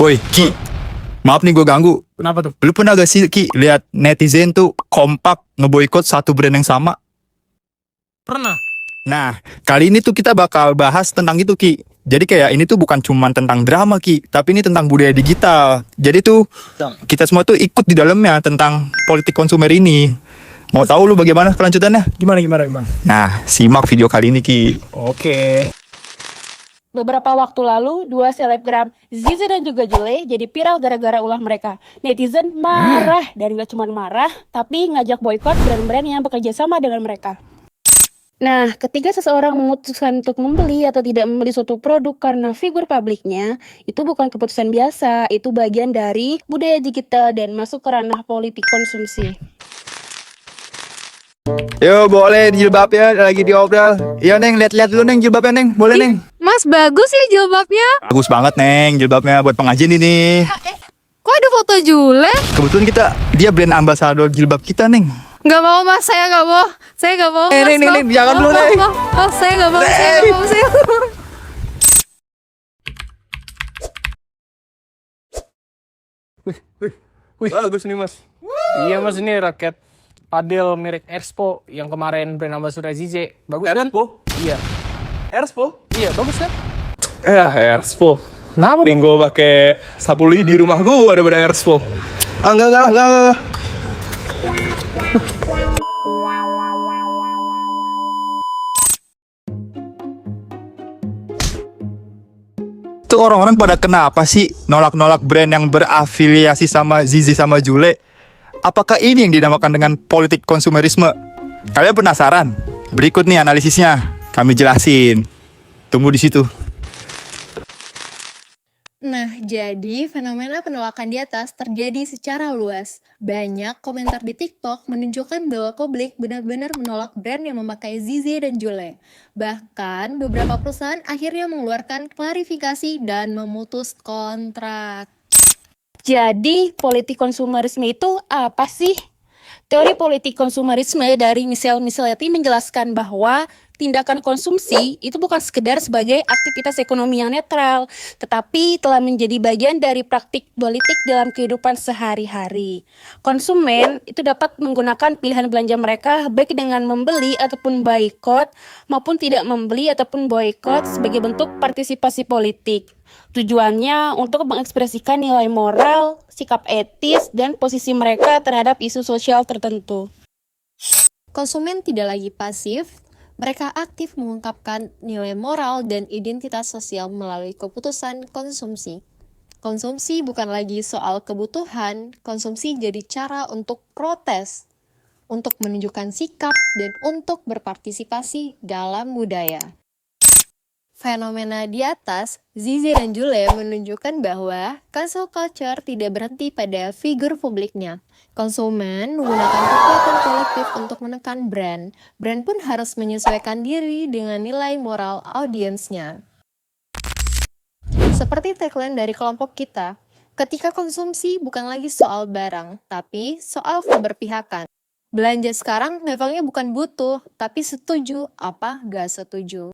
Woi, Ki. Maaf nih gue ganggu. Kenapa tuh? Lu pernah gak sih, Ki, lihat netizen tuh kompak ngeboikot satu brand yang sama? Pernah. Nah, kali ini tuh kita bakal bahas tentang itu, Ki. Jadi kayak ini tuh bukan cuma tentang drama, Ki, tapi ini tentang budaya digital. Jadi tuh kita semua tuh ikut di dalamnya tentang politik konsumer ini. Mau tahu lu bagaimana kelanjutannya? Gimana? Nah, simak video kali ini, Ki. Oke. Beberapa waktu lalu, dua selebgram Zizi dan juga Jule jadi viral gara-gara ulah mereka. Netizen marah, dan gak cuma marah, tapi ngajak boykot brand-brand yang bekerja sama dengan mereka. Nah, ketika seseorang memutuskan untuk membeli atau tidak membeli suatu produk karena figur publiknya, itu bukan keputusan biasa, itu bagian dari budaya digital dan masuk ke ranah politik konsumsi. Yo, boleh jilbabnya lagi diobrol. Iya, Neng, lihat-lihat dulu, Neng, jilbabnya, Neng. Boleh, Neng? Mas, bagus ya jilbabnya. Bagus banget, Neng, jilbabnya buat pengajian ini. Kok ada foto Jule? Kebetulan dia brand ambasador jilbab kita, Neng. Gak mau mas, saya gak mau. Saya gak mau mas. Neng, jangan dulu, Neng. Saya gak mau, saya gak mau. Wih, bagus nih mas. Iya mas, ini raket padel merek Erspo yang kemarin brand ambassador Zize. Bagus kan? Iya. Erspo? Iya, bagus kan? Erspo. Kenapa? Mending gue pakai sapu lidi di rumah gue daripada Erspo. Enggak. Tuh orang-orang pada kenapa sih nolak-nolak brand yang berafiliasi sama Zizi sama Jule? Apakah ini yang dinamakan dengan politik konsumerisme? Kalian penasaran? Berikut nih analisisnya. Kami jelasin. Tunggu di situ. Nah, jadi fenomena penolakan di atas terjadi secara luas. Banyak komentar di TikTok menunjukkan bahwa publik benar-benar menolak brand yang memakai Zizi dan Jule. Bahkan, beberapa perusahaan akhirnya mengeluarkan klarifikasi dan memutus kontrak. Jadi, politik konsumerisme itu apa sih? Teori politik konsumerisme dari Michel Micheletti menjelaskan bahwa tindakan konsumsi itu bukan sekedar sebagai aktivitas ekonomi yang netral, tetapi telah menjadi bagian dari praktik politik dalam kehidupan sehari-hari. Konsumen itu dapat menggunakan pilihan belanja mereka baik dengan membeli ataupun boikot, maupun tidak membeli ataupun boikot sebagai bentuk partisipasi politik. Tujuannya untuk mengekspresikan nilai moral, sikap etis, dan posisi mereka terhadap isu sosial tertentu. Konsumen tidak lagi pasif, mereka aktif mengungkapkan nilai moral dan identitas sosial melalui keputusan konsumsi. Konsumsi bukan lagi soal kebutuhan, konsumsi jadi cara untuk protes, untuk menunjukkan sikap, dan untuk berpartisipasi dalam budaya. Fenomena di atas, Zizi dan Jule menunjukkan bahwa cancel culture tidak berhenti pada figur publiknya. Konsumen menggunakan kekuatan kolektif untuk menekan brand. Brand pun harus menyesuaikan diri dengan nilai moral audiensnya. Seperti tagline dari kelompok kita, ketika konsumsi bukan lagi soal barang, tapi soal keberpihakan. Belanja sekarang levelnya bukan butuh, tapi setuju apa gak setuju.